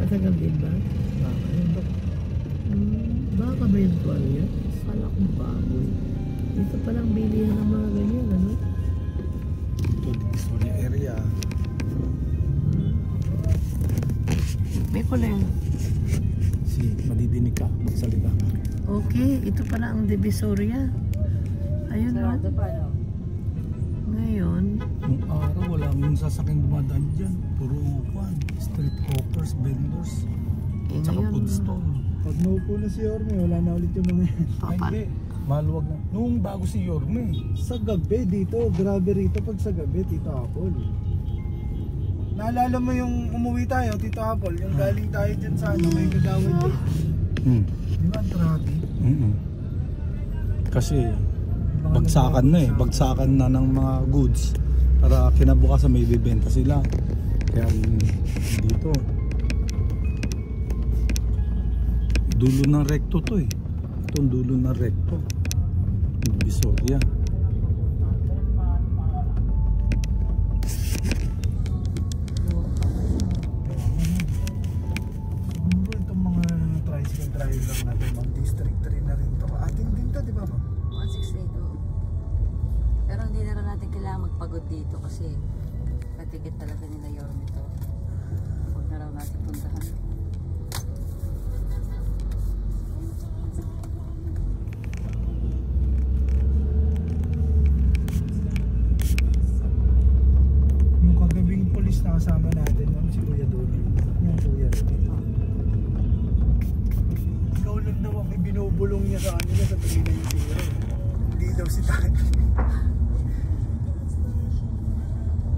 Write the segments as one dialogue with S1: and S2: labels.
S1: Matagal din ba? Baka ba yung tuwalya? Kala kong baboy. Dito palang bilihan ng mga ganyan, ano?
S2: Ito, Divisoria area.
S1: May pala yung...
S2: Si, madidinig ka, magsalita ka.
S1: Okay, ito pala ang Divisoria. Ayun, no?
S3: Sarado pa, no?
S1: Ngayon,
S2: Nung araw, wala mong sasaking dumadaan dyan. Puro upan, street hawkers, vendors, tsaka
S1: ngayon,
S2: food stall.
S4: Pag naupo na si Yorme, wala na ulit yung mga yan.
S2: Ay, hindi. Maluwag na. Nung bago si Yorme.
S4: Sa gabi dito, grabe rito pag sa gabi, Tito Apple. Naalala mo yung umuwi tayo, Tito Apple, yung galing tayo dyan sa ano, may kagawad dito. Di ba ang traffic?
S2: Kasi bagsakan na eh. Bagsakan na ng mga goods. Para kinabukasan may bibenta sila. Kaya dito. Dulo ng recto to eh. Itong dulo ng recto. Divisoria.
S4: Siguro itong mga tricycle driver natin, mag-district 3 na rin to. Atin din to, di ba ba?
S3: 168, oh. Pero hindi na rin natin kailangan magpagod dito kasi katikit talaga nila Yorme to. Huwag na raw natin puntahan.
S4: Yung kagabing polis na kasama natin, si Kuya Dodi. Yung Kuya Dodi. Ikaw lang daw ang ibinubulong niya sa kanila sa tuloy na yung zero. Hindi daw si Tani.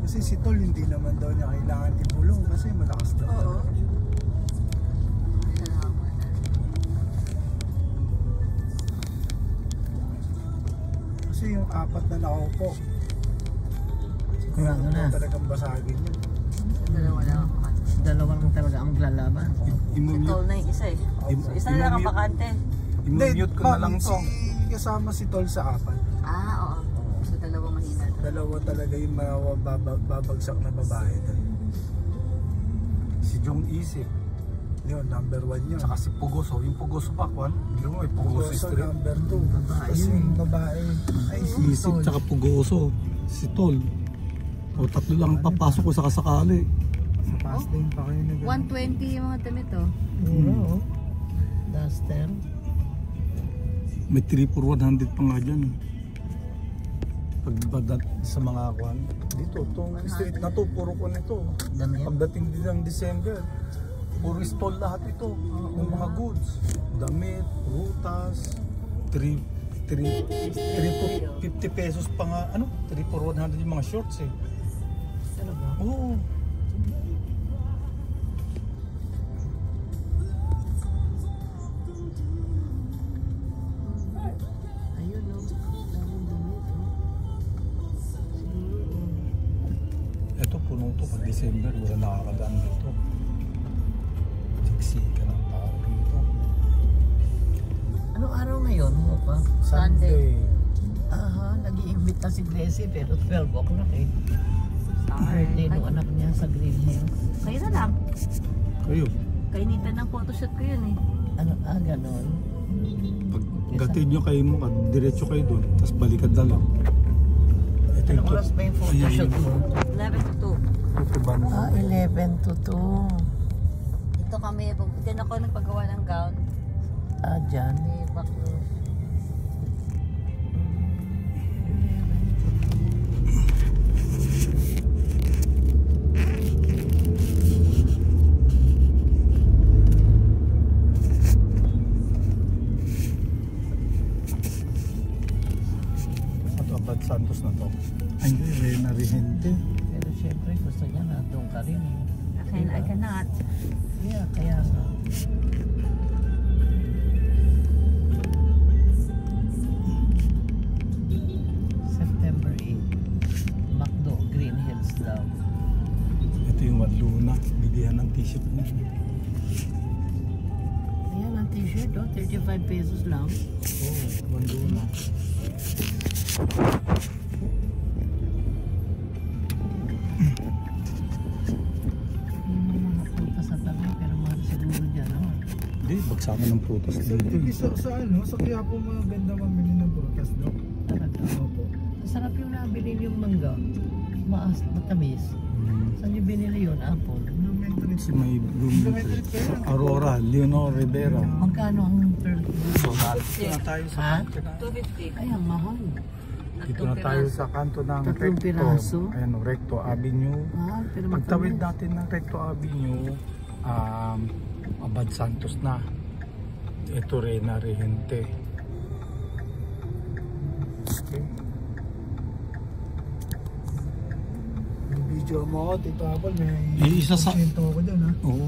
S4: Kasi si Tol hindi naman daw niya kailangan ibulong kasi malakas daw.
S3: Oo. Salamat.
S4: Kasi yung apat na nakaupo,
S1: kurang na.
S4: talagang basagin yun.
S3: Dalawa lang ang bakante.
S1: Dalawa lang talaga ang lalaban.
S3: Si Tol na yung isa eh. So, isa na lang ang bakante.
S2: I-mute ko na lang to.
S4: Kasama si Tol sa apat.
S3: Ah, oo. So, dalawang mahina.
S4: Dalawa talaga yung babagsak na babae doon.
S2: Si Jong Isip.
S4: Yun, number 1 yun.
S2: Tsaka si Pugoso. Yung Pugoso pa, Kwan. Hindi mo may Pugoso
S4: Pugoso
S2: street.
S4: number 2.
S1: Babae
S4: Kasi
S1: yun.
S4: yung babae, ay
S2: Si
S4: si
S2: Isip
S4: Tol.
S2: tsaka Pugoso. Si Tol. O tatlo lang ang papasok ko sa kasakali.
S4: Sa past lane pa kayo na gano'n.
S3: 120 yung mga damit, oh.
S1: Oo. Duster.
S2: May 3 for 100 pa nga dyan. Pagbadat sa mga kwan. Dito, itong street na to, puro ko nito.
S1: Dami yan.
S2: Pagdating din ng December, puro stall lahat ito. Yung mga goods. Damit, rutas, 3 to 50 pesos pa nga, ano? 3 for 100 yung mga shorts eh.
S1: Talaga.
S2: Oo.
S1: Ayun, no? Daming damit, oh.
S2: Ito, puno to. Pag December, wala nakakadaan dito. Siksika ng tao rito.
S1: Anong araw ngayon mo pa?
S4: Sunday.
S1: Aha, nag-i-invite na si Gracie pero 12 o'clock eh. Birthday nung anak niya sa Green Hills.
S3: Kayo na lang.
S2: Kayo,
S3: Kainitan ng photoshoot ko yun eh.
S1: Ano, ganon.
S2: pag gatid nyo kayo mo, diretso kayo doon, tapos balikan na lang. Ito
S1: Anong oras ba yung photoshoot mo?
S3: 11 to 2.
S2: Ito ba?
S1: 11 to 2.
S3: Ito kami, din ako nagpagawa ng gown.
S1: Dyan.
S3: May baklo.
S2: Ito, Abad Santos na to. Ay, hindi, Reyna Regente.
S1: Pero syempre gusto niya na doon ka rin eh.
S3: I cannot.
S1: Yeah, kaya nga. September 8. Macdo, Green Hills daw.
S2: Ito yung Wadluna, bilihan ng t-shirt niya.
S1: Ayan ang t-shirt, oh, 35 pesos lang.
S2: Oo, Wadluna.
S1: Yung mga prutas sa tabi, pero mahal
S2: Hindi, bagsakan ng prutas
S4: Sa,
S2: dito.
S4: sa ano, sa Quiapo maganda mamili ng prutas daw.
S1: Talaga.
S4: Opo.
S1: Masarap yung nabili yung mangga. Matamis. Saan yung binili yun? Apple.
S4: Elementary
S2: Si may Bloomington. Sa Aurora, Leonor Rivera.
S1: Magkano ang per
S2: So, dito na tayo sa
S1: Ha?
S2: kanto na.
S3: 250.
S1: Ay, ang mahal.
S2: Dito na tayo sa kanto ng
S1: Tatlong
S2: Recto.
S1: piraso?
S2: Ayan, Recto Avenue.
S1: Mahal, pero
S2: Pagtawid
S1: matamis.
S2: natin ng Recto Avenue, Abad Santos na. Ito Reyna Regente. Okay.
S4: Video mo ako, Tito Apple, may
S2: Isa sa-
S4: kwento ako dyan ha.
S2: Oo.